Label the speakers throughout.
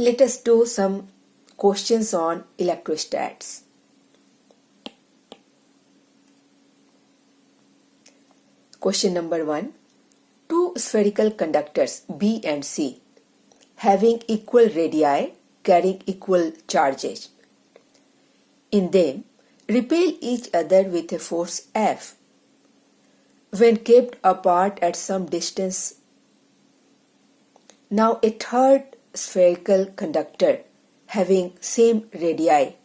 Speaker 1: let us do some questions on electrostats. Question number 1. Two spherical conductors B and C having equal radii carrying equal charges in them repel each other with a force F. When kept apart at some distance, now a third spherical conductor having same radii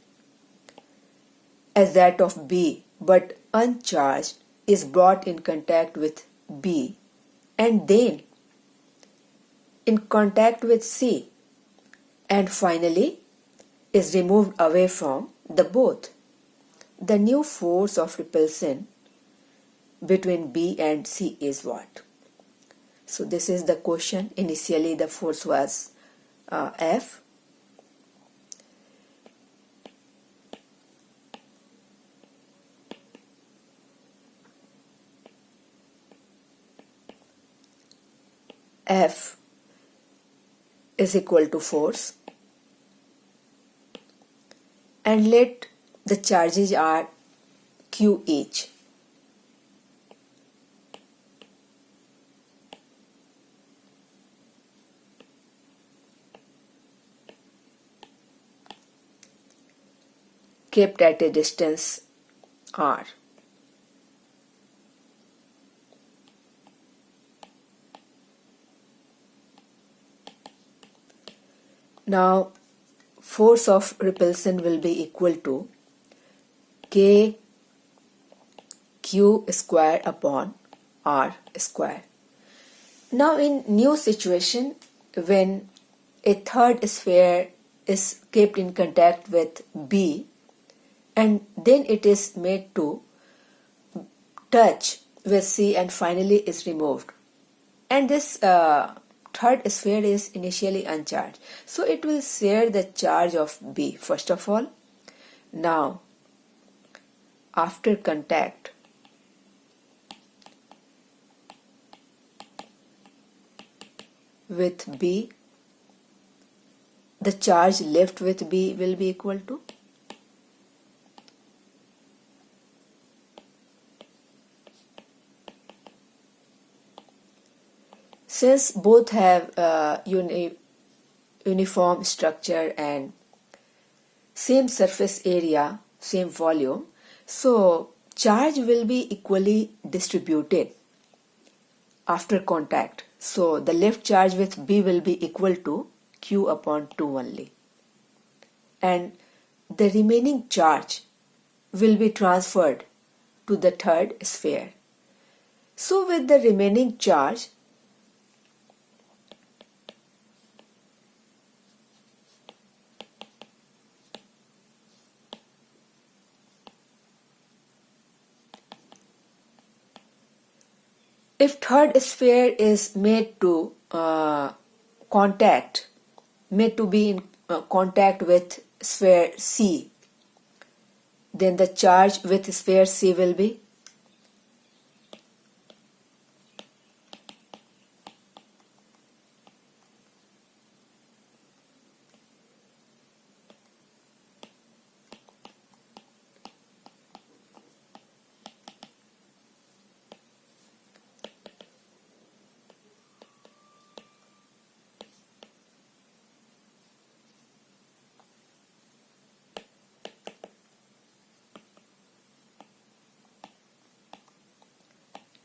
Speaker 1: as that of B but uncharged is brought in contact with B and then in contact with C and finally is removed away from the both. The new force of repulsion between B and C is what? So this is the question. Initially the force was F. F is equal to force, and let the charges are Q each. Kept at a distance R. Now force of repulsion will be equal to K Q square upon R square. Now in new situation, when a third sphere is kept in contact with B and then it is made to touch with C and finally is removed, and this third sphere is initially uncharged, so it will share the charge of B first of all. Now after contact with B, the charge left with B will be equal to since both have uniform structure and same surface area, same volume, so charge will be equally distributed after contact. So the left charge with B will be equal to Q upon 2 only, and the remaining charge will be transferred to the third sphere. So with the remaining charge, if third sphere is made to be in contact with sphere C, then the charge with sphere C will be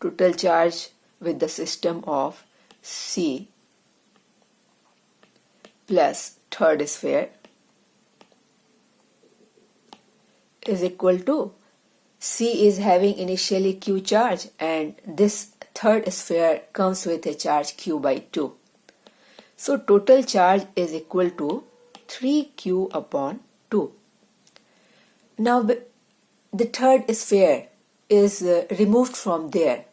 Speaker 1: total charge with the system of C plus third sphere is equal to C is having initially Q charge and this third sphere comes with a charge Q by 2. So total charge is equal to 3Q upon 2. Now the third sphere is removed from there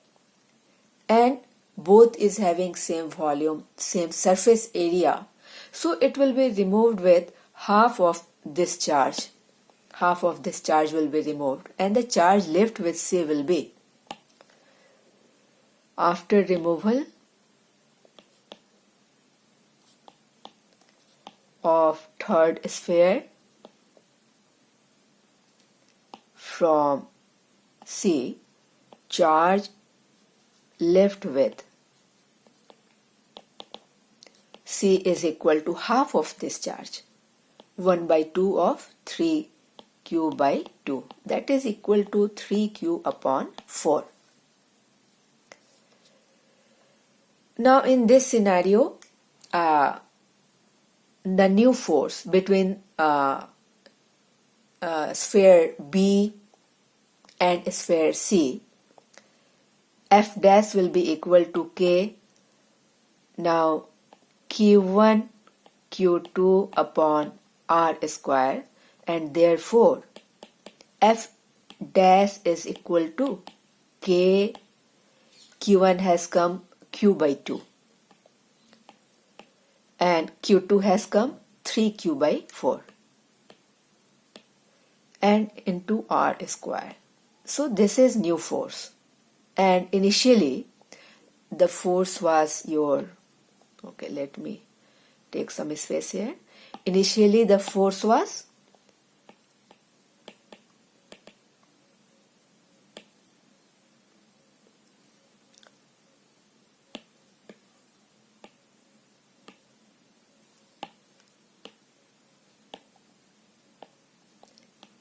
Speaker 1: and both is having same volume, same surface area, so it will be removed with half of this charge. Half of this charge will be removed and the charge left with C will be, after removal, of third sphere from C, charge left with C is equal to half of this charge, 1 by 2 of 3q by 2, that is equal to 3q upon 4. Now in this scenario, the new force between sphere B and sphere C, F dash will be equal to K. Now Q1 Q2 upon R square, and therefore F dash is equal to K. Q1 has come Q by 2 and Q2 has come 3Q by 4 and into R square. So this is new force, and initially the force was your, okay, let me take some space here. Initially the force was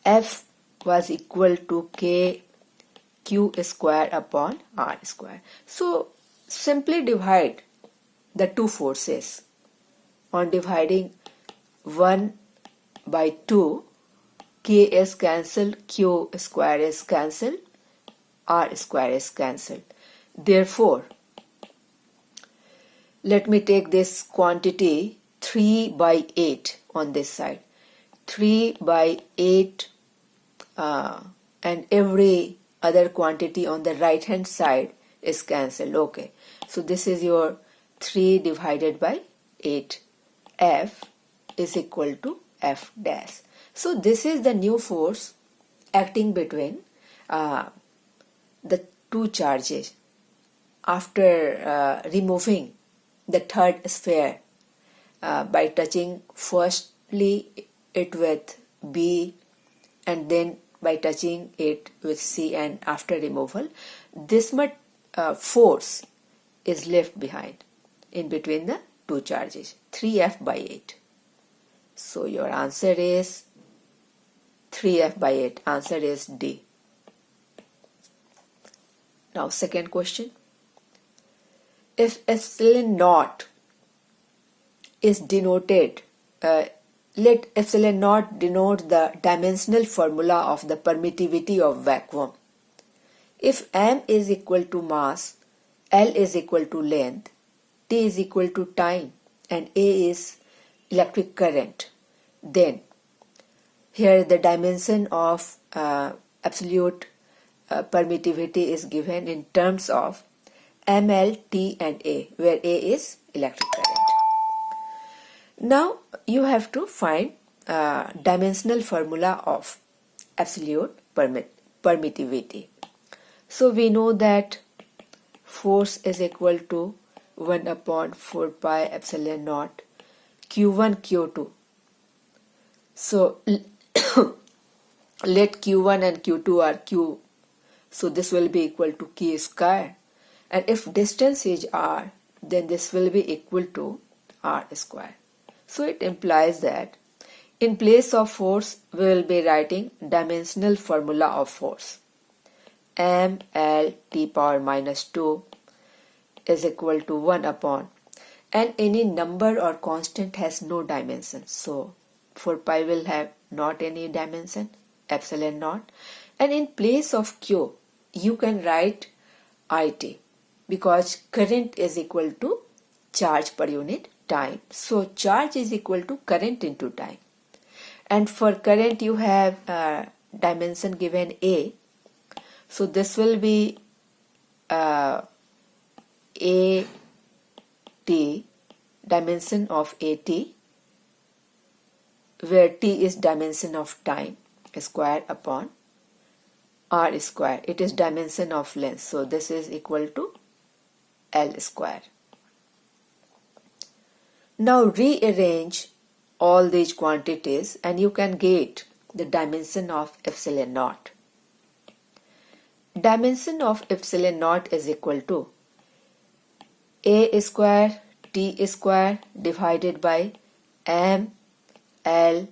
Speaker 1: F was equal to K Q square upon R square. So simply divide the two forces. On dividing 1 by 2, K is cancelled, Q square is cancelled, R square is cancelled. Therefore, let me take this quantity 3 by 8 on this side. 3 by 8 and every other quantity on the right hand side is cancelled. Okay, so this is your 3 divided by 8. F is equal to F dash. So this is the new force acting between the two charges after removing the third sphere by touching firstly it with B and then by touching it with C, and after removal this much force is left behind in between the two charges, 3F by 8. So your answer is 3F by 8. Answer is D. Now second question. If epsilon naught is denoted, let epsilon naught denote the dimensional formula of the permittivity of vacuum. If m is equal to mass, L is equal to length, T is equal to time, and A is electric current, then here the dimension of absolute permittivity is given in terms of ml, T and A, where A is electric current. Now you have to find dimensional formula of absolute permittivity. So we know that force is equal to 1 upon 4 pi epsilon naught Q1 Q2. So let Q1 and Q2 are Q, so this will be equal to K square, and if distance is R, then this will be equal to R square. So it implies that in place of force we will be writing dimensional formula of force. ml T power minus 2 is equal to 1 upon, and any number or constant has no dimension, so 4 pi will have not any dimension, epsilon naught, and in place of Q you can write IT because current is equal to charge per unit time. So charge is equal to current into time, and for current you have dimension given A, so this will be AT, dimension of AT, where T is dimension of time square upon R square. It is dimension of length, so this is equal to L square. Now rearrange all these quantities and you can get the dimension of epsilon naught. Dimension of epsilon naught is equal to a square t square divided by m l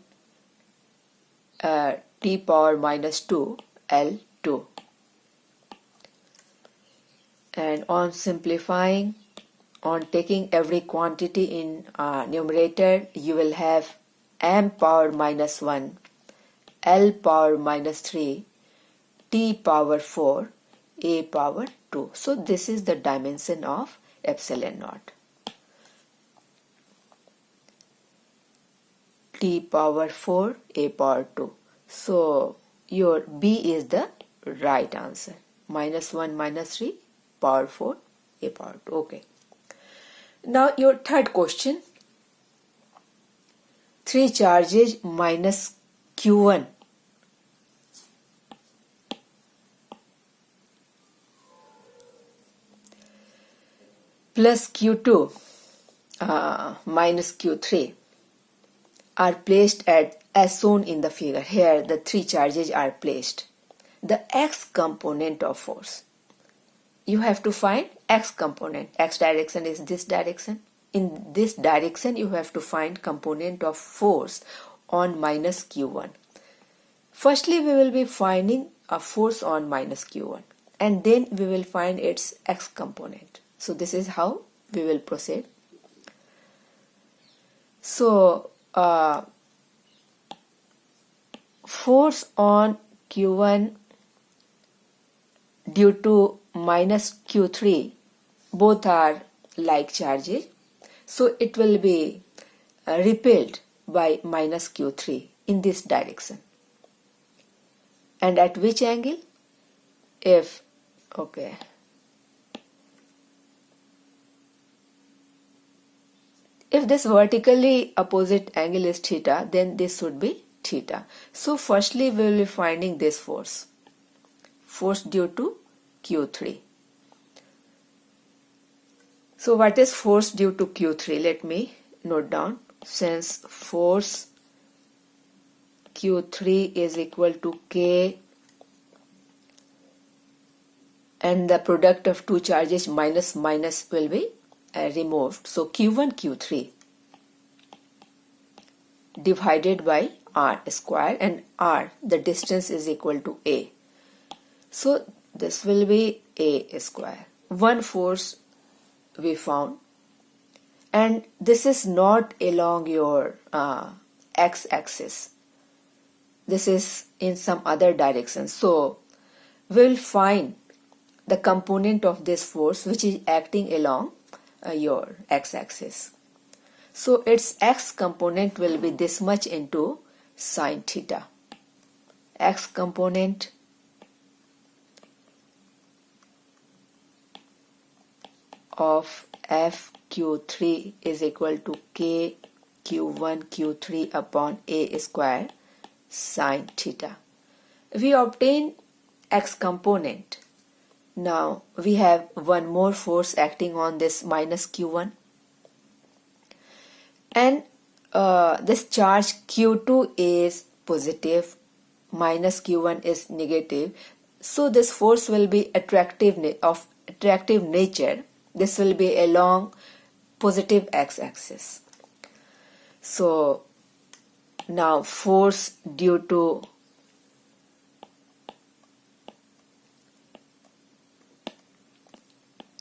Speaker 1: t power minus 2 L2. And on simplifying, on taking every quantity in numerator, you will have m power minus 1, L power minus 3, t power 4, a power 2. So this is the dimension of epsilon naught. T power 4, a power 2. So your B is the right answer. Minus 1 minus 3, power 4, a power 2. Okay. Now your third question. 3 charges minus Q1 plus Q2 minus Q3 are placed at as shown in the figure. Here the 3 charges are placed. The x component of force. You have to find x component. X direction is this direction. In this direction you have to find component of force on minus Q1. Firstly we will be finding a force on minus Q1 and then we will find its x component. So this is how we will proceed. So force on Q1 due to minus Q3 both are like charges, so it will be repelled by minus Q3 in this direction. And at which angle? If this vertically opposite angle is theta, then this should be theta. So firstly we will be finding this force due to Q3. So what is force due to Q3? Let me note down. Since force Q3 is equal to K and the product of 2 charges minus will be removed. So Q1 Q3 divided by r square, and r, the distance, is equal to a. So this will be a square. One force we found, and this is not along your x-axis. This is in some other direction. So we will find the component of this force which is acting along your x-axis. So its x component will be this much into sine theta. X component of FQ3 is equal to K Q1 Q3 upon a square sine theta. We obtain x component. Now we have one more force acting on this minus Q1, and this charge Q2 is positive, minus Q1 is negative. So this force will be attractive nature. This will be along positive x-axis. So now force due to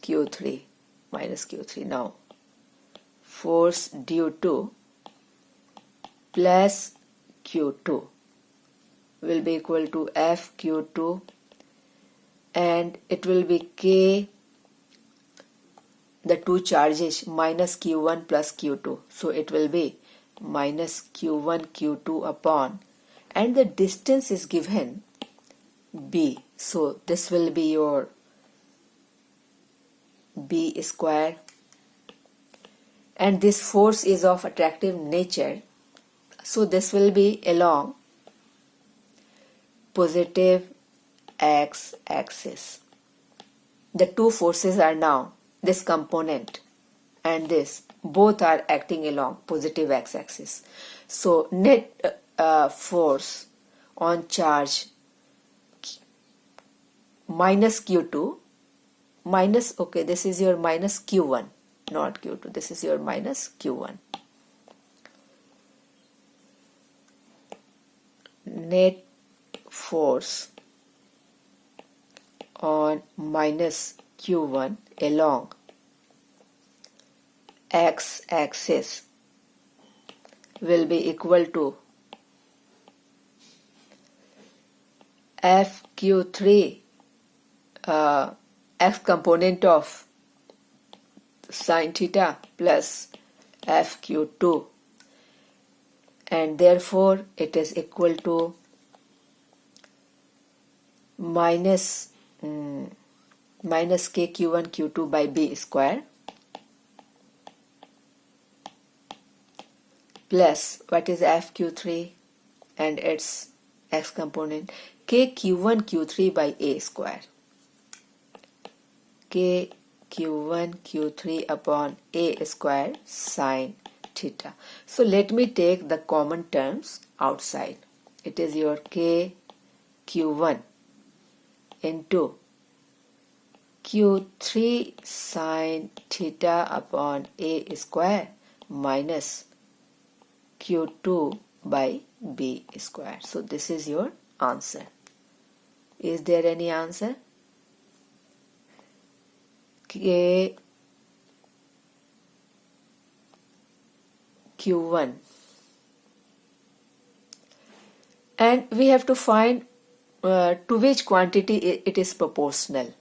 Speaker 1: Q3 minus Q3. Now force due to plus Q2 will be equal to FQ2, and it will be K, the 2 charges, minus Q1 plus Q2. So it will be minus Q1 Q2 upon, and the distance is given B. So this will be your B square, and this force is of attractive nature. So this will be along positive x-axis. The two forces are now this component and this both are acting along positive x-axis. So net force on charge minus Q2 minus, okay, this is your minus Q1, not Q2, this is your minus Q1. Net force on minus Q1 along x-axis will be equal to FQ3 x component of sine theta plus FQ2, and therefore it is equal to minus KQ1 Q2 by B square plus what is FQ3 and its x component KQ1 Q3 by A square. KQ1 Q3 upon A square sine theta. So let me take the common terms outside. It is your KQ1 into Q3 sine theta upon A square minus Q2 by B square. So this is your answer. Is there any answer? Q1, and we have to find to which quantity it is proportional.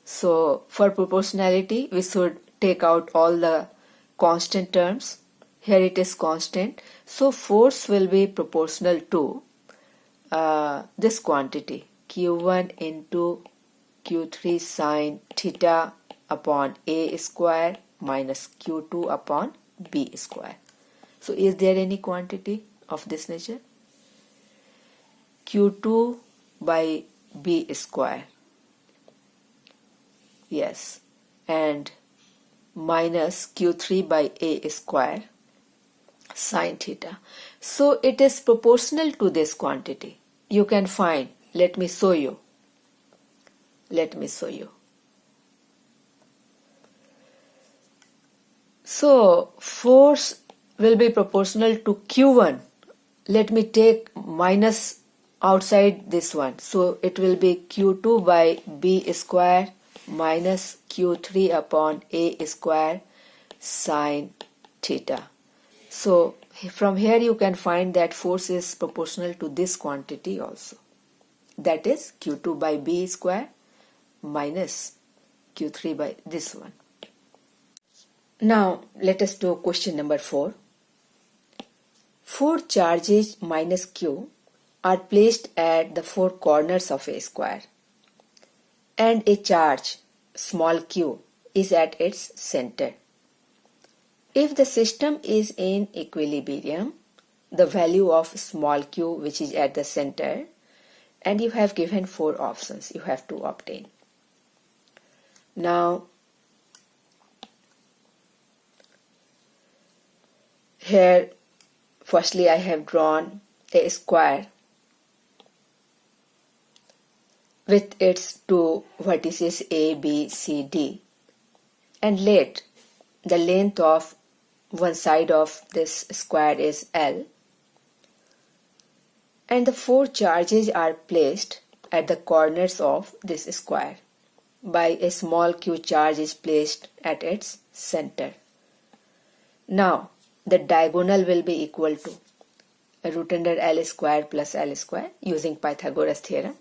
Speaker 1: So for proportionality we should take out all the constant terms. Here it is constant, so force will be proportional to this quantity Q1 into Q3 sine theta upon A square minus Q2 upon B square. So is there any quantity of this nature? Q2 by B square, yes, and minus Q3 by A square sine theta. So it is proportional to this quantity. You can find, let me show you. So force will be proportional to Q1. Let me take minus outside this one. So it will be Q2 by B square minus Q3 upon A square sine theta. So from here you can find that force is proportional to this quantity also. That is Q2 by B square minus Q3 by this one. Now let us do question number 4. 4 charges minus Q are placed at the 4 corners of a square, and a charge small q is at its center. If the system is in equilibrium, the value of small q which is at the center, and you have given 4 options you have to obtain. Now here firstly I have drawn a square with its 2 vertices A, B, C, D, and let the length of one side of this square is L, and the 4 charges are placed at the corners of this square by a small q charge is placed at its center. Now the diagonal will be equal to root under L square plus L square using Pythagoras theorem,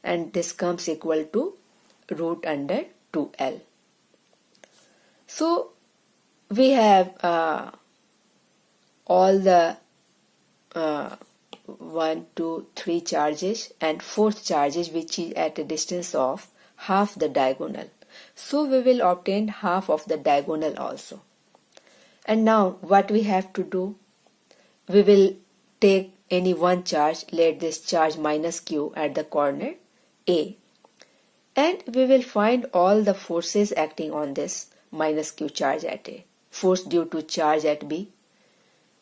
Speaker 1: and this comes equal to root under 2L. So we have all the 1, 2, 3 charges and 4th charges which is at a distance of half the diagonal. So we will obtain half of the diagonal also. And now what we have to do? We will take any one charge, let this charge minus q at the corner A, and we will find all the forces acting on this minus q charge at A. force due to charge at B.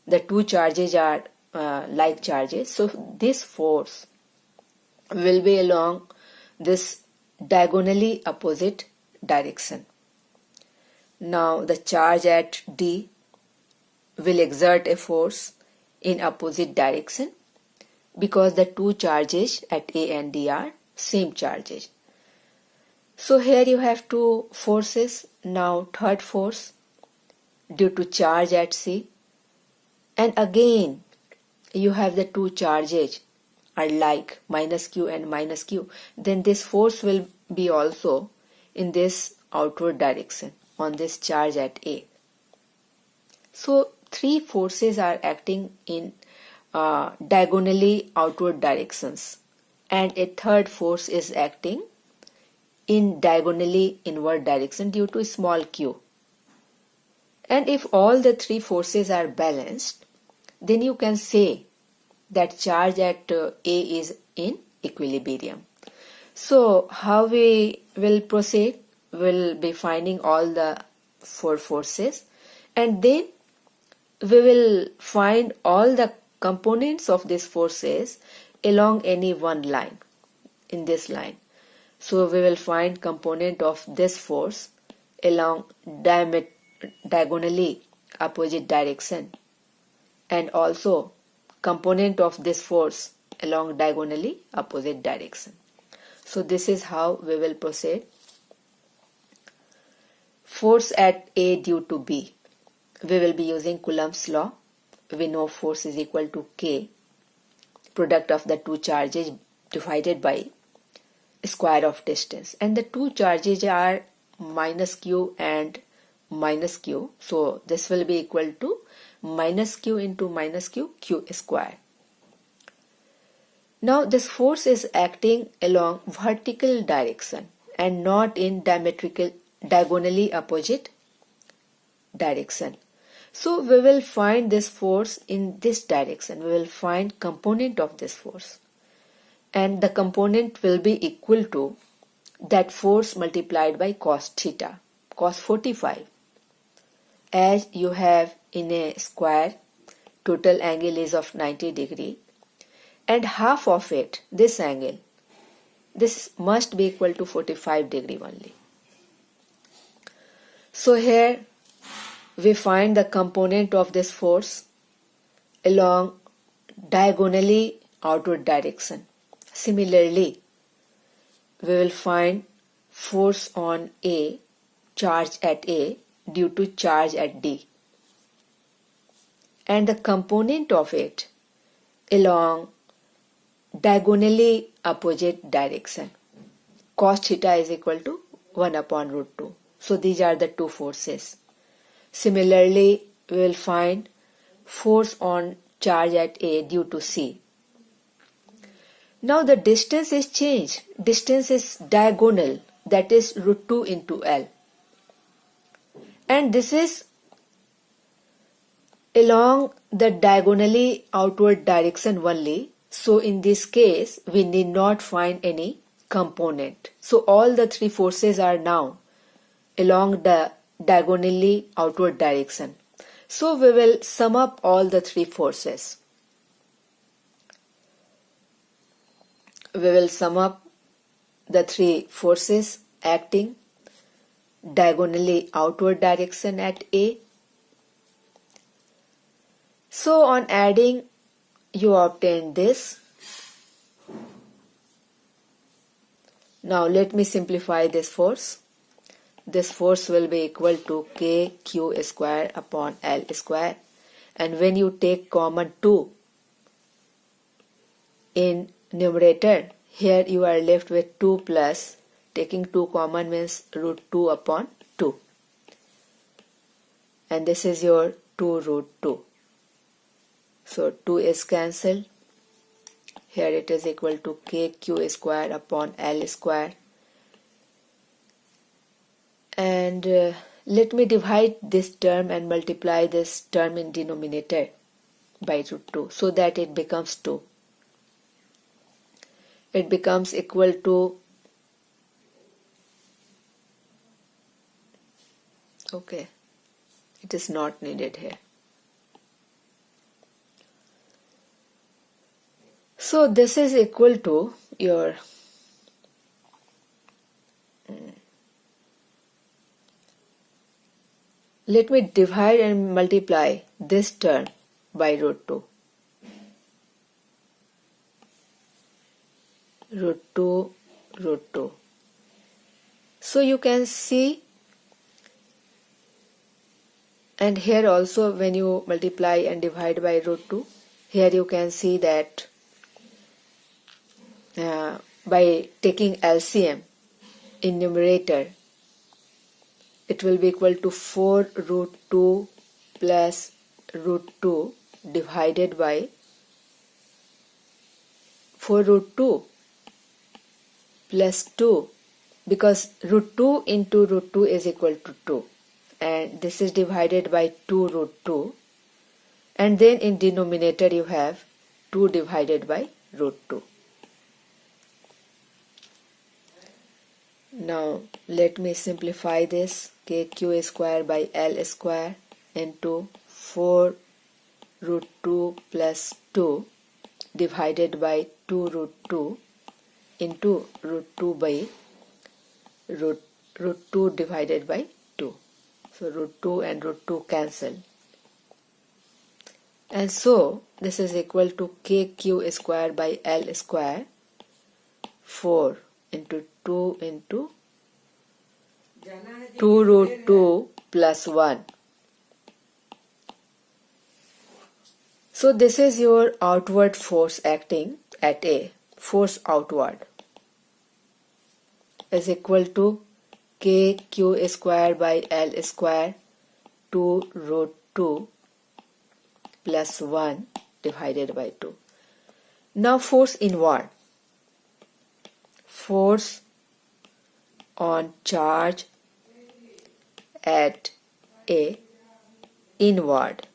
Speaker 1: The two charges are like charges, so this force will be along this diagonally opposite direction. Now the charge at D will exert a force in opposite direction because the two charges at A and D are same charges. So here you have two forces. Now third force due to charge at C, and again you have the two charges are like minus Q and minus Q, then this force will be also in this outward direction on this charge at A. So three forces are acting in diagonally outward directions, and a third force is acting in diagonally inward direction due to small q. And if all the three forces are balanced, then you can say that charge at A is in equilibrium. So how we will proceed? We'll be finding all the four forces, and then we will find all the components of these forces along any one line in this line. So we will find component of this force along diagonally opposite direction, and also component of this force along diagonally opposite direction. So this is how we will proceed. Force at A due to B. We will be using Coulomb's law. We know force is equal to K, product of the two charges divided by square of distance. And the two charges are minus Q and minus Q. So this will be equal to minus Q into minus Q, Q square. Now this force is acting along vertical direction and not in diagonally opposite direction. So we will find this force in this direction. We will find component of this force, and the component will be equal to that force multiplied by cos theta, cos 45. As you have in a square, total angle is of 90 degree, and half of it, this angle, this must be equal to 45 degree only. So here we find the component of this force along diagonally outward direction. Similarly, we will find force on A, charge at A due to charge at D, and the component of it along diagonally opposite direction. Cos theta is equal to 1 upon root 2. So these are the two forces. Similarly, we will find force on charge at A due to C. Now the distance is changed. Distance is diagonal, that is root 2 into L. And this is along the diagonally outward direction only. So in this case, we need not find any component. So all the three forces are now along the diagonally outward direction. So we will sum up all the three forces. We will sum up the three forces acting diagonally outward direction at A. So on adding, you obtain this. Now let me simplify this force. This force will be equal to KQ square upon L square, and when you take common 2 in numerator, here you are left with 2 plus, taking 2 common means root 2 upon 2, and this is your 2 root 2. So 2 is cancelled. Here it is equal to KQ square upon L square. And let me divide this term and multiply this term in denominator by root 2 so that it becomes 2. It becomes equal to, It is not needed here. So this is equal to your let me divide and multiply this term by root 2. Root 2, root 2. So you can see, and here also when you multiply and divide by root 2, here you can see that by taking LCM in numerator, it will be equal to 4 root 2 plus root 2 divided by 4 root 2 plus 2, because root 2 into root 2 is equal to 2, and this is divided by 2 root 2, and then in denominator you have 2 divided by root 2. Now let me simplify this. KQ square by L square into 4 root 2 plus 2 divided by 2 root 2 into root 2 by root 2 divided by 2. So root 2 and root 2 cancel. And so this is equal to KQ square by L square, 4 into 2 into 2 root 2 plus 1. So this is your outward force acting at A. Force outward is equal to KQ square by L square 2 root 2 plus 1 divided by 2. Now force inward. Force on charge at A inward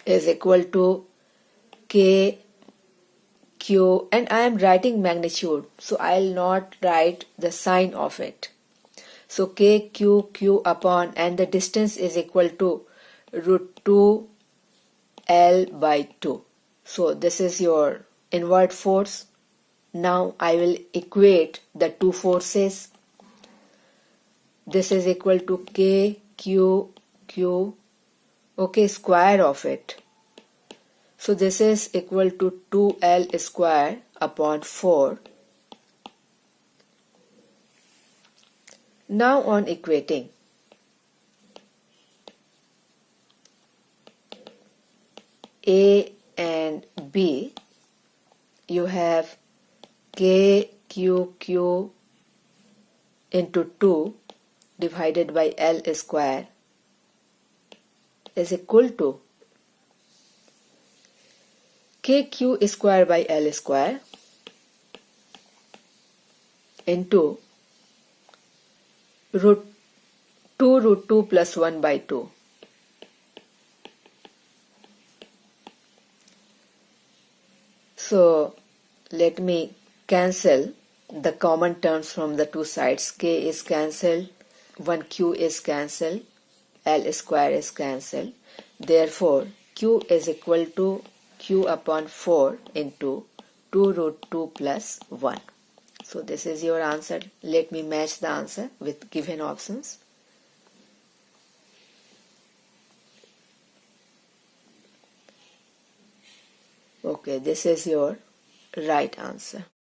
Speaker 1: is equal to K Q, and I am writing magnitude, so I will not write the sign of it. So K Q Q upon, and the distance is equal to root 2 L by 2. So this is your inward force. Now I will equate the two forces. This is equal to K Q Q, okay, square of it. So this is equal to 2L square upon 4. Now on equating, A and B, you have KQQ into 2 divided by L square is equal to KQ square by L square into root 2 plus 1 by 2. So let me cancel the common terms from the two sides. K is cancelled, 1Q is cancelled, L square is cancelled. Therefore, Q is equal to Q upon 4 into 2 root 2 plus 1. So this is your answer. Let me match the answer with given options. Okay, this is your right answer.